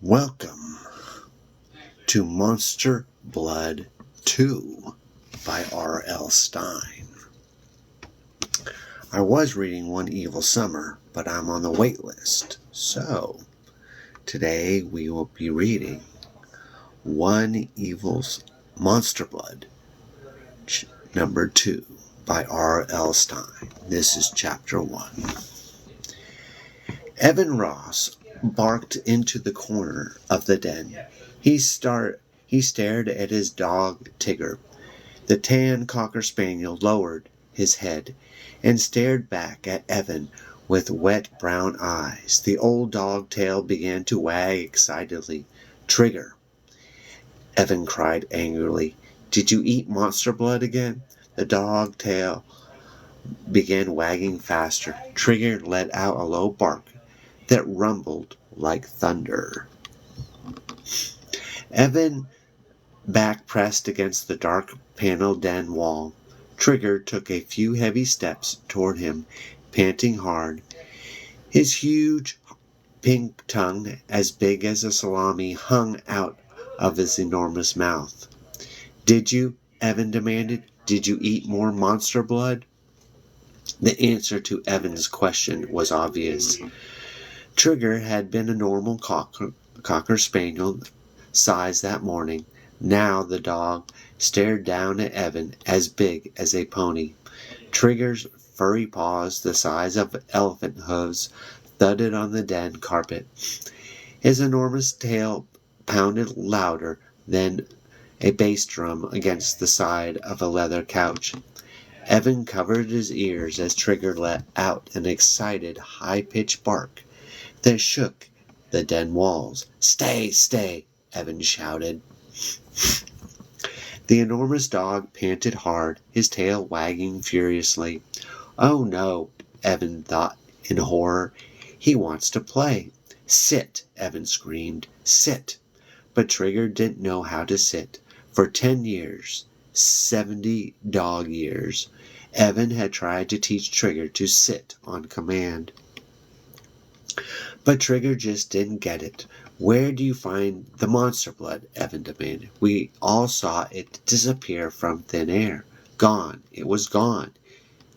Welcome to Monster Blood 2 by R.L. Stine. I was reading One Evil Summer, but I'm on the wait list. So, today we will be reading One Evil's Monster Blood number 2 by R.L. Stine. This is chapter 1. Evan Ross barked into the corner of the den. He stared at his dog Tigger. The tan cocker spaniel lowered his head and stared back at Evan with wet brown eyes. The old dog tail began to wag excitedly. "Trigger!" Evan cried angrily. "Did you eat monster blood again?" The dog tail began wagging faster. Trigger let out a low bark that rumbled like thunder. Evan back pressed against the dark paneled den wall. Trigger took a few heavy steps toward him, panting hard. His huge pink tongue, as big as a salami, hung out of his enormous mouth. "Did you?" Evan demanded. "Did you eat more monster blood?" The answer to Evan's question was obvious. Trigger had been a normal cocker spaniel size that morning. Now the dog stared down at Evan, as big as a pony. Trigger's furry paws, the size of elephant hooves, thudded on the den carpet. His enormous tail pounded louder than a bass drum against the side of a leather couch. Evan covered his ears as Trigger let out an excited, high-pitched bark that shook the den walls. "Stay, stay!" Evan shouted. The enormous dog panted hard, his tail wagging furiously. "Oh no," Evan thought in horror. "He wants to play." "Sit!" Evan screamed. "Sit!" But Trigger didn't know how to sit. For 10 years, 70 dog years, Evan had tried to teach Trigger to sit on command. But Trigger just didn't get it. "Where do you find the monster blood?" Evan demanded. "We all saw it disappear from thin air. Gone. It was gone.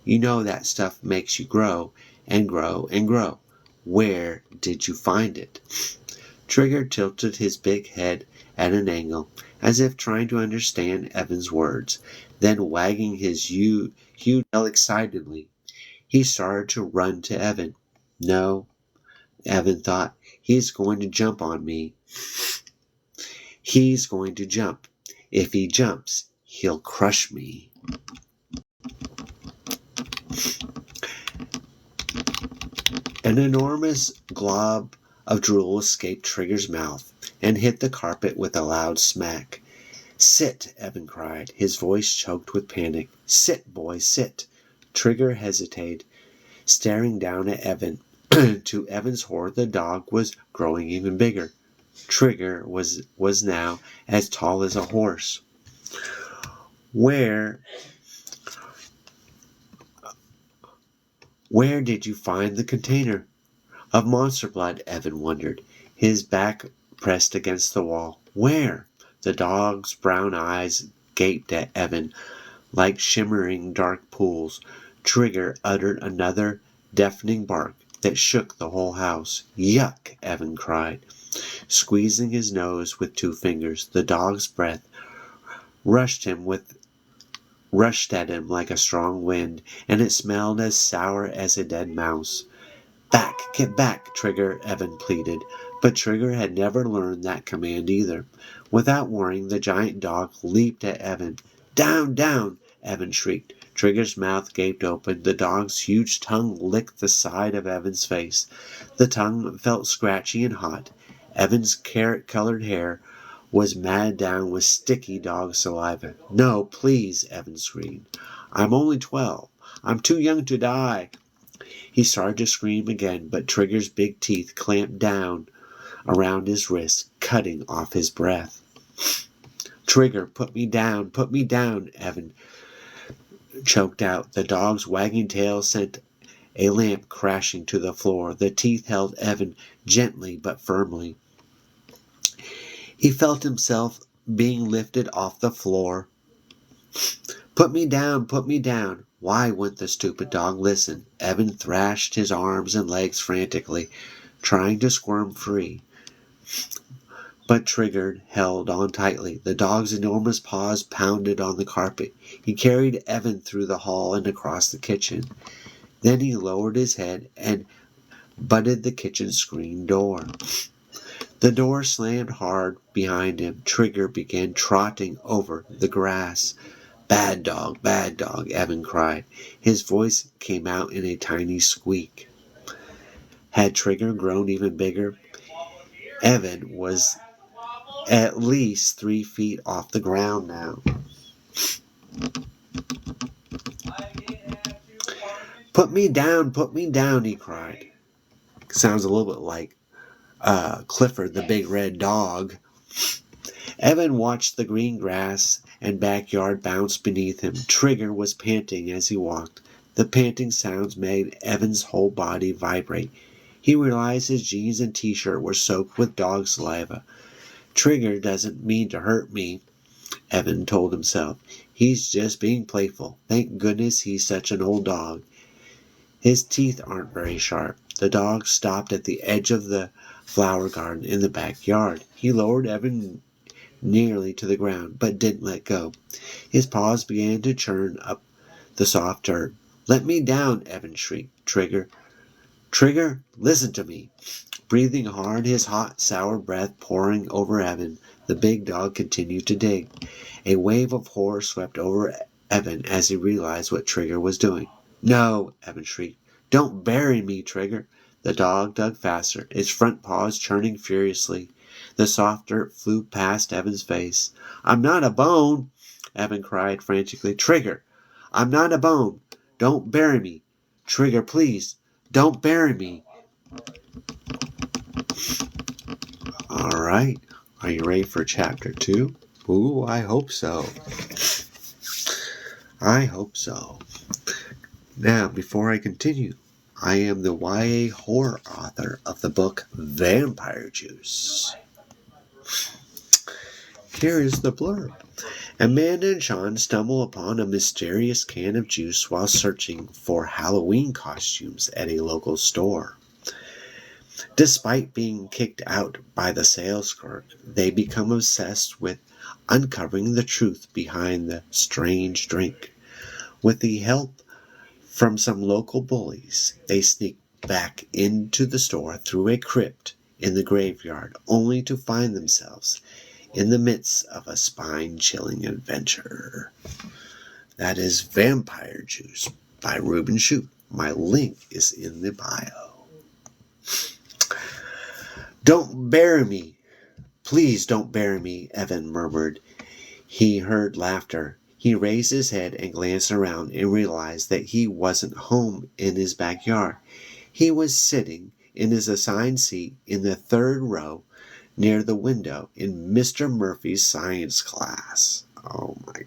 You know that stuff makes you grow and grow and grow. Where did you find it?" Trigger tilted his big head at an angle, as if trying to understand Evan's words. Then, wagging his huge tail excitedly, he started to run to Evan. "No," Evan thought, "he's going to jump on me. He's going to jump. If he jumps, he'll crush me." An enormous glob of drool escaped Trigger's mouth and hit the carpet with a loud smack. "Sit!" Evan cried, his voice choked with panic. "Sit, boy, sit!" Trigger hesitated, staring down at Evan. To Evan's horror, the dog was growing even bigger. Trigger was now as tall as a horse. Where did you find the container of monster blood?" Evan wondered, his back pressed against the wall. "Where?" The dog's brown eyes gaped at Evan like shimmering dark pools. Trigger uttered another deafening bark that shook the whole house. "Yuck!" Evan cried, squeezing his nose with 2 fingers. The dog's breath rushed at him like a strong wind, and it smelled as sour as a dead mouse. "Back! Get back, Trigger!" Evan pleaded. But Trigger had never learned that command either. Without warning, the giant dog leaped at Evan. "Down! Down!" Evan shrieked. Trigger's mouth gaped open. The dog's huge tongue licked the side of Evan's face. The tongue felt scratchy and hot. Evan's carrot-colored hair was matted down with sticky dog saliva. "No, please!" Evan screamed. "I'm only 12. I'm too young to die." He started to scream again, but Trigger's big teeth clamped down around his wrists, cutting off his breath. "Trigger, put me down, Evan choked out. The dog's wagging tail sent a lamp crashing to the floor. The teeth held Evan gently but firmly. He felt himself being lifted off the floor. Put me down, put me down. Why wouldn't the stupid dog listen? Evan thrashed his arms and legs frantically, trying to squirm free. But Trigger held on tightly. The dog's enormous paws pounded on the carpet. He carried Evan through the hall and across the kitchen. Then he lowered his head and butted the kitchen screen door. The door slammed hard behind him. Trigger began trotting over the grass. Bad dog, Evan cried. His voice came out in a tiny squeak. Had Trigger grown even bigger? Evan was at least 3 feet off the ground now. Put me down, he cried. Sounds a little bit like Clifford the Big Red Dog. Evan watched the green grass and backyard bounce beneath him. Trigger was panting as he walked. The panting sounds made Evan's whole body vibrate. He realized his jeans and t-shirt were soaked with dog saliva. Trigger doesn't mean to hurt me, Evan told himself. He's just being playful. Thank goodness he's such an old dog. His teeth aren't very sharp. The dog stopped at the edge of the flower garden in the backyard. He lowered Evan nearly to the ground, but didn't let go. His paws began to churn up the soft dirt. Let me down, Evan shrieked. Trigger, listen to me. Breathing hard, his hot, sour breath pouring over Evan, the big dog continued to dig. A wave of horror swept over Evan as he realized what Trigger was doing. No, Evan shrieked. Don't bury me, Trigger. The dog dug faster, its front paws churning furiously. The soft dirt flew past Evan's face. I'm not a bone, Evan cried frantically. Trigger, I'm not a bone. Don't bury me. Trigger, please, don't bury me. All right. Are you ready for chapter 2? Ooh, I hope so. I hope so. Now, before I continue, I am the YA horror author of the book Vampire Juice. Here is the blurb. Amanda and Sean stumble upon a mysterious can of juice while searching for Halloween costumes at a local store. Despite being kicked out by the sales clerk, they become obsessed with uncovering the truth behind the strange drink. With the help from some local bullies, they sneak back into the store through a crypt in the graveyard, only to find themselves in the midst of a spine-chilling adventure. That is Vampire Juice by Ruben Shute. My link is in the bio. Don't bury me. Please don't bury me, Evan murmured. He heard laughter. He raised his head and glanced around and realized that he wasn't home in his backyard. He was sitting in his assigned seat in the third row near the window in Mr. Murphy's science class. Oh my.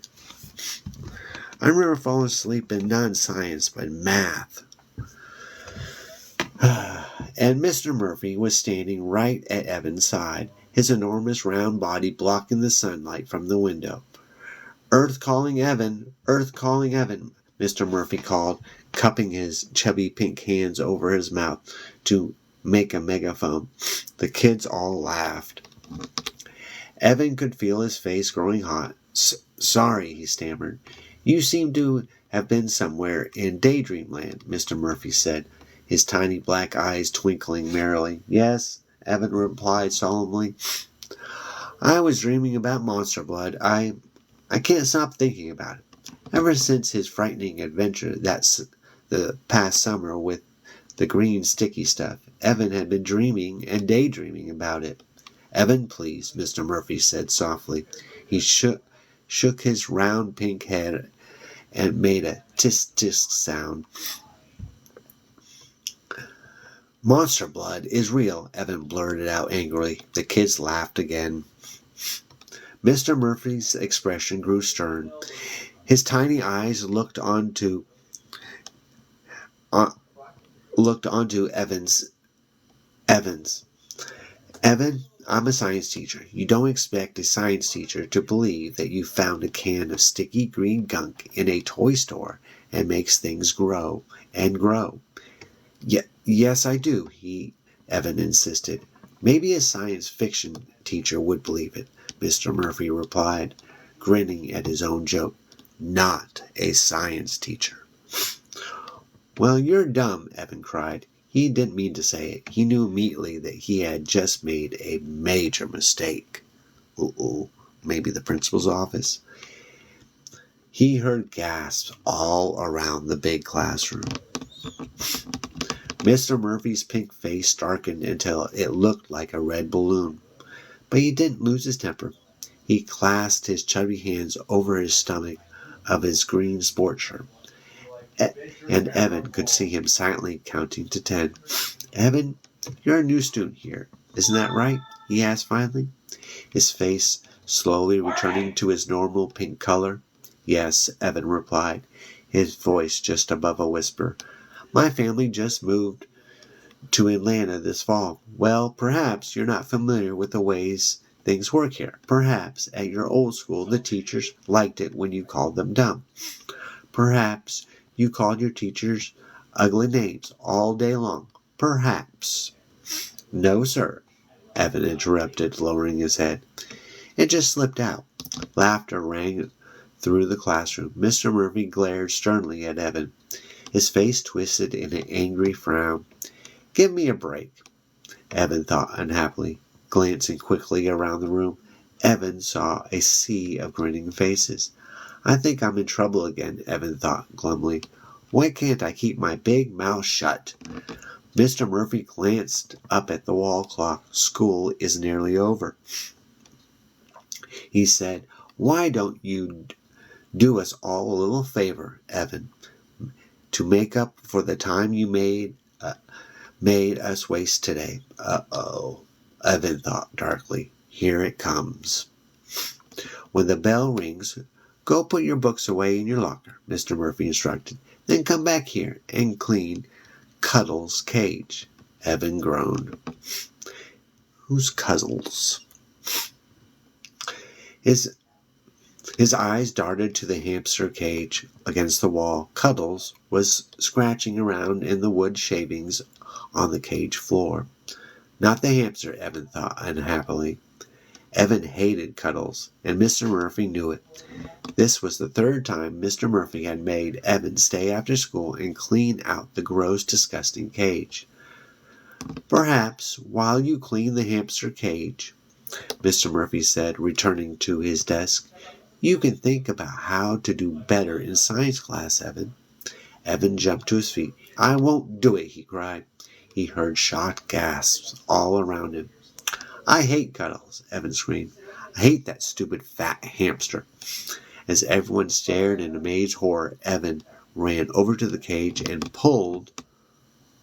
I remember falling asleep in non-science, but math. And Mr. Murphy was standing right at Evan's side, his enormous round body blocking the sunlight from the window. Earth calling Evan, Mr. Murphy called, cupping his chubby pink hands over his mouth to make a megaphone. The kids all laughed. Evan could feel his face growing hot. Sorry, he stammered. You seem to have been somewhere in Daydreamland, Mr. Murphy said, his tiny black eyes twinkling merrily. Yes, Evan replied solemnly. I was dreaming about Monster Blood. I can't stop thinking about it. Ever since his frightening adventure that's the past summer with the green sticky stuff, Evan had been dreaming and daydreaming about it. Evan, please, Mr. Murphy said softly. He shook his round pink head and made a tisk-tisk sound. Monster Blood is real, Evan blurted out angrily. The kids laughed again. Mr. Murphy's expression grew stern. His tiny eyes looked onto Evans. Evan, I'm a science teacher. You don't expect a science teacher to believe that you found a can of sticky green gunk in a toy store and makes things grow and grow. Yes, I do, Evan insisted. Maybe a science fiction teacher would believe it, Mr. Murphy replied, grinning at his own joke. Not a science teacher. Well, you're dumb, Evan cried. He didn't mean to say it. He knew immediately that he had just made a major mistake. Uh-oh, maybe the principal's office? He heard gasps all around the big classroom. Mr. Murphy's pink face darkened until it looked like a red balloon. But he didn't lose his temper. He clasped his chubby hands over his stomach of his green sport shirt. And Evan could see him silently counting to 10. Evan, you're a new student here, isn't that right? He asked finally, his face slowly returning to its normal pink color. Yes, Evan replied, his voice just above a whisper. My family just moved to Atlanta this fall. Well, perhaps you're not familiar with the ways things work here. Perhaps at your old school the teachers liked it when you called them dumb. Perhaps you called your teachers ugly names all day long. Perhaps. No, sir, Evan interrupted, lowering his head. It just slipped out. Laughter rang through the classroom. Mr. Murphy glared sternly at Evan. His face twisted in an angry frown. Give me a break, Evan thought unhappily. Glancing quickly around the room, Evan saw a sea of grinning faces. I think I'm in trouble again, Evan thought glumly. Why can't I keep my big mouth shut? Mr. Murphy glanced up at the wall clock. School is nearly over. He said, Why don't you do us all a little favor, Evan, to make up for the time you made us waste today? Uh-oh, Evan thought darkly. Here it comes. When the bell rings, go put your books away in your locker, Mr. Murphy instructed. Then come back here and clean Cuddles' cage. Evan groaned. Who's Cuddles? His eyes darted to the hamster cage against the wall. Cuddles was scratching around in the wood shavings on the cage floor. Not the hamster, Evan thought unhappily. Evan hated Cuddles, and Mr. Murphy knew it. This was the third time Mr. Murphy had made Evan stay after school and clean out the gross, disgusting cage. Perhaps while you clean the hamster cage, Mr. Murphy said, returning to his desk, you can think about how to do better in science class, Evan. Evan jumped to his feet. I won't do it, he cried. He heard shocked gasps all around him. I hate Cuddles, Evan screamed. I hate that stupid fat hamster. As everyone stared in amazed horror, Evan ran over to the cage and pulled.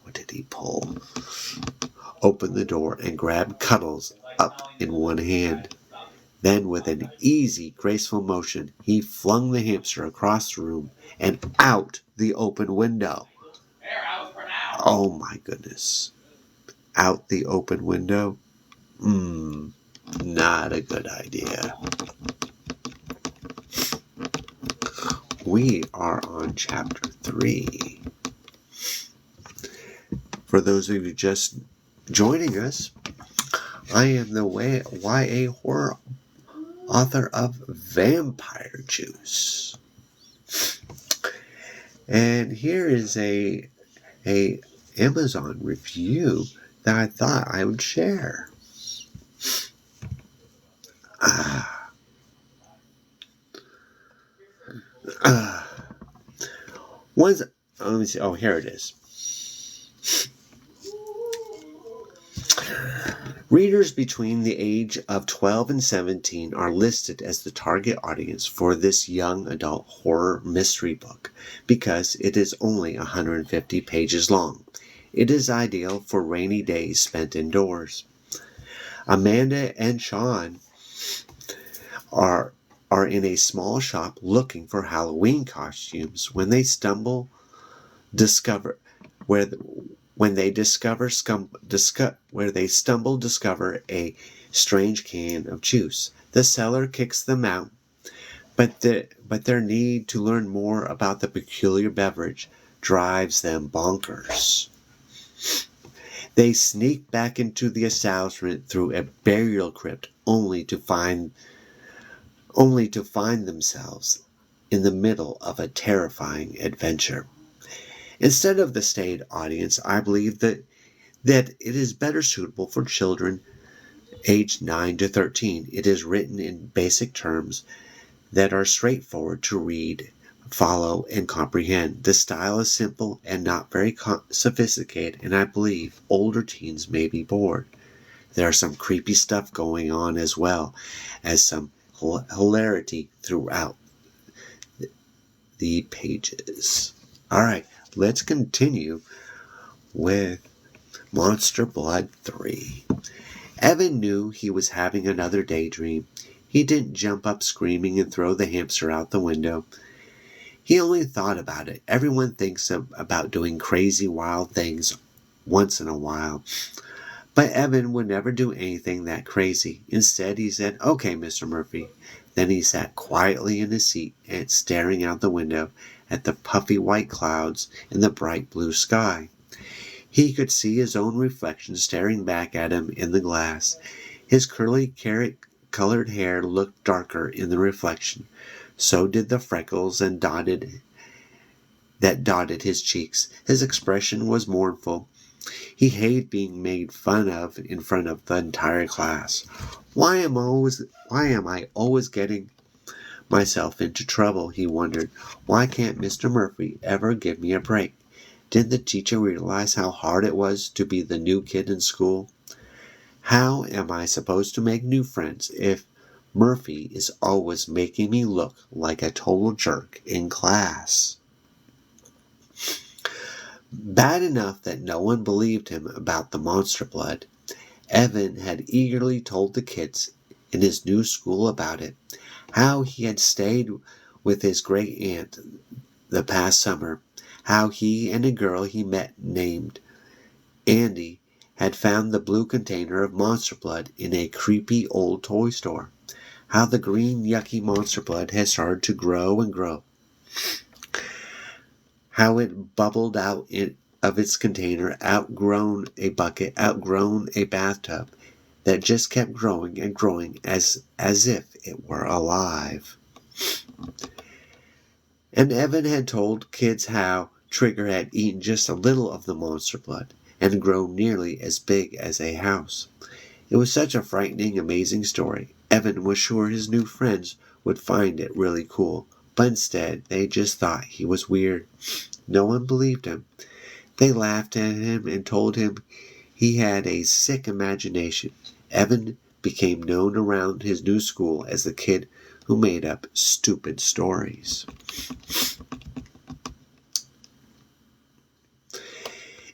What did he pull? Opened the door and grabbed Cuddles up in one hand. Then, with an easy, graceful motion, he flung the hamster across the room and out the open window. Oh my goodness. Out the open window? Not a good idea. We are on chapter 3. For those of you just joining us, I am the YA horror author of Vampire Juice. And here is a Amazon review that I thought I would share. Let me see. Oh, here it is. Readers between the age of 12 and 17 are listed as the target audience for this young adult horror mystery book because it is only 150 pages long. It is ideal for rainy days spent indoors. Amanda and Sean are in a small shop looking for Halloween costumes when they discover where When they discover a strange can of juice. The seller kicks them out, but their need to learn more about the peculiar beverage drives them bonkers. They sneak back into the establishment through a burial crypt only to find themselves in the middle of a terrifying adventure. Instead of the staid audience, I believe that it is better suitable for children aged 9 to 13. It is written in basic terms that are straightforward to read, follow, and comprehend. The style is simple and not very sophisticated, and I believe older teens may be bored. There's some creepy stuff going on as well as some hilarity throughout the pages. All right, let's continue with Monster Blood 3. Evan knew he was having another daydream. He didn't jump up screaming and throw the hamster out the window. He only thought about it. Everyone thinks about doing crazy, wild things once in a while. But Evan would never do anything that crazy. Instead, he said, "Okay, Mr. Murphy." Then he sat quietly in his seat and staring out the window at the puffy white clouds and the bright blue sky. He could see his own reflection staring back at him in the glass. His curly carrot-colored hair looked darker in the reflection. So did the freckles that dotted his cheeks. His expression was mournful. He hated being made fun of in front of the entire class. Why am I always getting myself into trouble? He wondered. Why can't Mr. Murphy ever give me a break? Didn't the teacher realize how hard it was to be the new kid in school? How am I supposed to make new friends if Murphy is always making me look like a total jerk in class? Bad enough that no one believed him about the monster blood. Evan had eagerly told the kids in his new school about it, how he had stayed with his great aunt the past summer, how he and a girl he met named Andy had found the blue container of monster blood in a creepy old toy store, how the green yucky monster blood had started to grow and grow, how it bubbled out of its container, outgrown a bucket, outgrown a bathtub, that just kept growing and growing as if it were alive. And Evan had told kids how Trigger had eaten just a little of the monster blood and grown nearly as big as a house. It was such a frightening, amazing story. Evan was sure his new friends would find it really cool, but instead they just thought he was weird. No one believed him. They laughed at him and told him he had a sick imagination. Evan became known around his new school as the kid who made up stupid stories.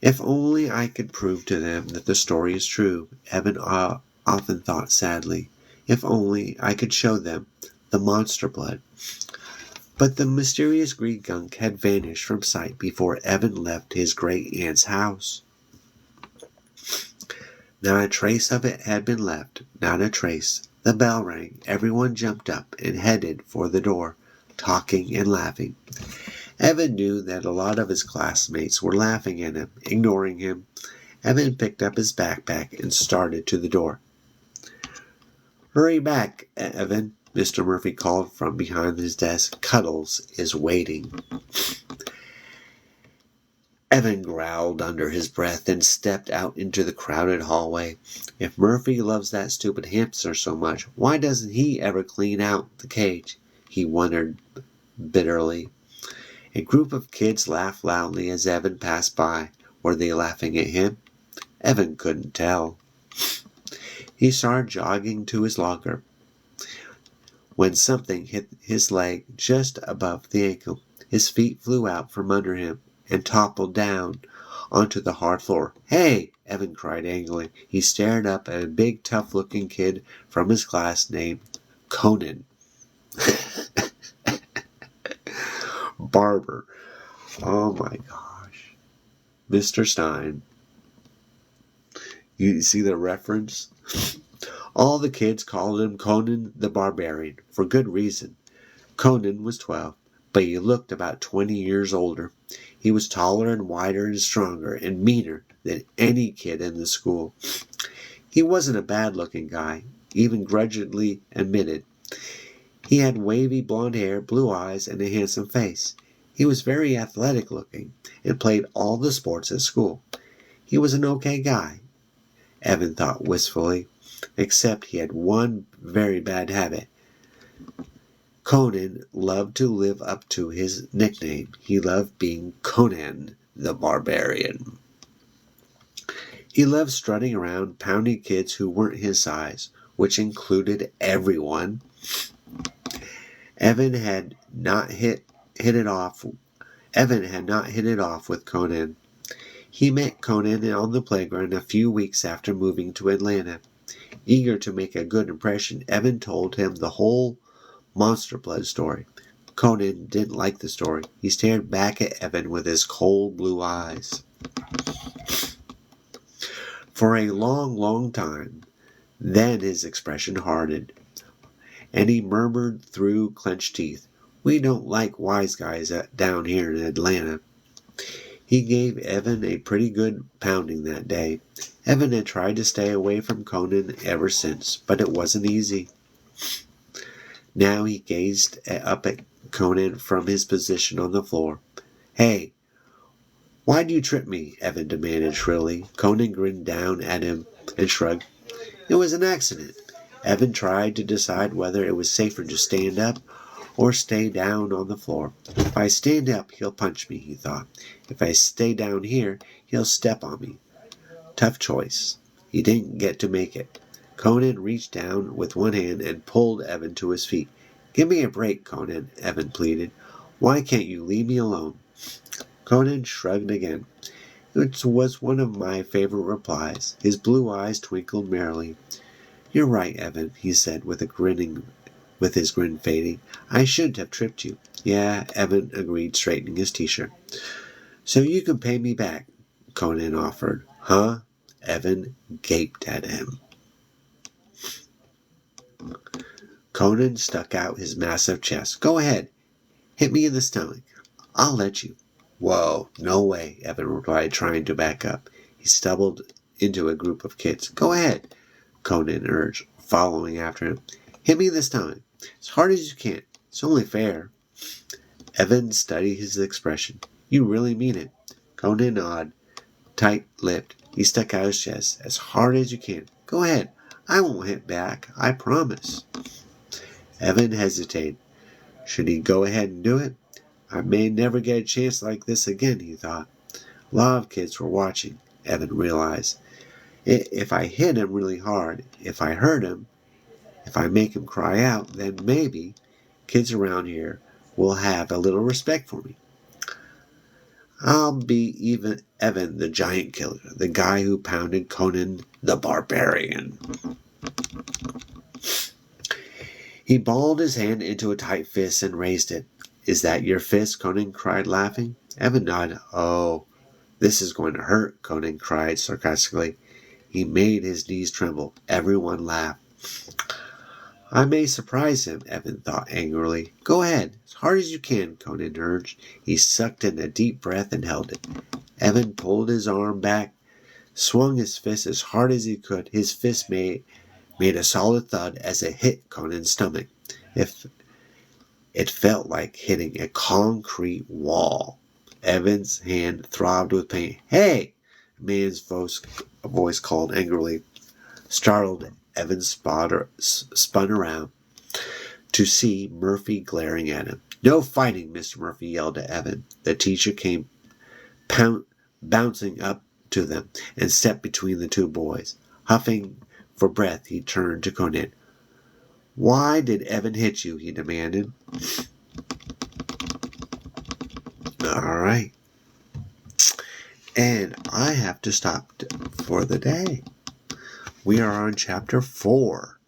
If only I could prove to them that the story is true, Evan often thought sadly. If only I could show them the monster blood. But the mysterious green gunk had vanished from sight before Evan left his great aunt's house. Not a trace of it had been left, not a trace. The bell rang. Everyone jumped up and headed for the door, talking and laughing. Evan knew that a lot of his classmates were laughing at him, ignoring him. Evan picked up his backpack and started to the door. "Hurry back, Evan," Mr. Murphy called from behind his desk. "Cuddles is waiting." Evan growled under his breath and stepped out into the crowded hallway. If Murphy loves that stupid hamster so much, why doesn't he ever clean out the cage? He wondered bitterly. A group of kids laughed loudly as Evan passed by. Were they laughing at him? Evan couldn't tell. He started jogging to his locker when something hit his leg just above the ankle. His feet flew out from under him and toppled down onto the hard floor. "Hey!" Evan cried angrily. He stared up at a big, tough-looking kid from his class named Conan. Barber. Oh my gosh. Mr. Stein. You see the reference? All the kids called him Conan the Barbarian, for good reason. Conan was 12, but he looked about 20 years older. He was taller and wider and stronger and meaner than any kid in the school. He wasn't a bad-looking guy, even grudgingly admitted. He had wavy blonde hair, blue eyes, and a handsome face. He was very athletic looking and played all the sports at school. He was an okay guy, Evan thought wistfully, except he had one very bad habit. Conan loved to live up to his nickname. He loved being Conan the Barbarian. He loved strutting around, pounding kids who weren't his size, which included everyone. Evan had not hit it off with Conan. He met Conan on the playground a few weeks after moving to Atlanta. Eager to make a good impression, Evan told him the whole Monster Blood story. Conan didn't like the story. He stared back at Evan with his cold blue eyes. For a long, long time, then his expression hardened, and he murmured through clenched teeth, "We don't like wise guys down here in Atlanta." He gave Evan a pretty good pounding that day. Evan had tried to stay away from Conan ever since, but it wasn't easy. Now he gazed up at Conan from his position on the floor. "Hey, why'd you trip me?" Evan demanded shrilly. Conan grinned down at him and shrugged. "It was an accident." Evan tried to decide whether it was safer to stand up or stay down on the floor. "If I stand up, he'll punch me," he thought. "If I stay down here, he'll step on me." Tough choice. He didn't get to make it. Conan reached down with one hand and pulled Evan to his feet. "Give me a break, Conan," Evan pleaded. "Why can't you leave me alone?" Conan shrugged again. It was one of my favorite replies. His blue eyes twinkled merrily. "You're right, Evan," he said with his grin fading. "I shouldn't have tripped you." "Yeah," Evan agreed, straightening his t-shirt. "So you can pay me back," Conan offered. "Huh?" Evan gaped at him. Conan stuck out his massive chest. "Go ahead. Hit me in the stomach. I'll let you." "Whoa, no way," Evan replied, trying to back up. He stumbled into a group of kids. "Go ahead," Conan urged, following after him. "Hit me in the stomach. As hard as you can. It's only fair." Evan studied his expression. "You really mean it?" Conan nodded, tight-lipped. He stuck out his chest. "As hard as you can. Go ahead. I won't hit back. I promise." Evan hesitated. Should he go ahead and do it? "I may never get a chance like this again," he thought. A lot of kids were watching, Evan realized. If I hit him really hard, if I hurt him, if I make him cry out, then maybe kids around here will have a little respect for me. I'll be even Evan the Giant Killer, the guy who pounded Conan the Barbarian. He balled his hand into a tight fist and raised it. "Is that your fist?" Conan cried, laughing. Evan nodded. "Oh, this is going to hurt," Conan cried sarcastically. He made his knees tremble. Everyone laughed. I may surprise him, Evan thought angrily. "Go ahead, as hard as you can," Conan urged. He sucked in a deep breath and held it. Evan pulled his arm back, swung his fist as hard as he could. His fist made a solid thud as it hit Conan's stomach. It felt like hitting a concrete wall. Evan's hand throbbed with pain. "Hey!" A man's voice called angrily. Startled, Evan spun around to see Murphy glaring at him. "No fighting," Mr. Murphy yelled at Evan. The teacher came bouncing up to them and stepped between the two boys. Huffing for breath, he turned to Conan. "Why did Evan hit you?" he demanded. All right. And I have to stop for the day. We are on chapter 4.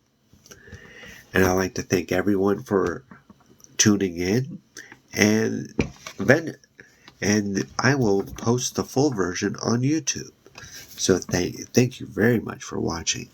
And I'd like to thank everyone for tuning in. And I will post the full version on YouTube. So thank you very much for watching.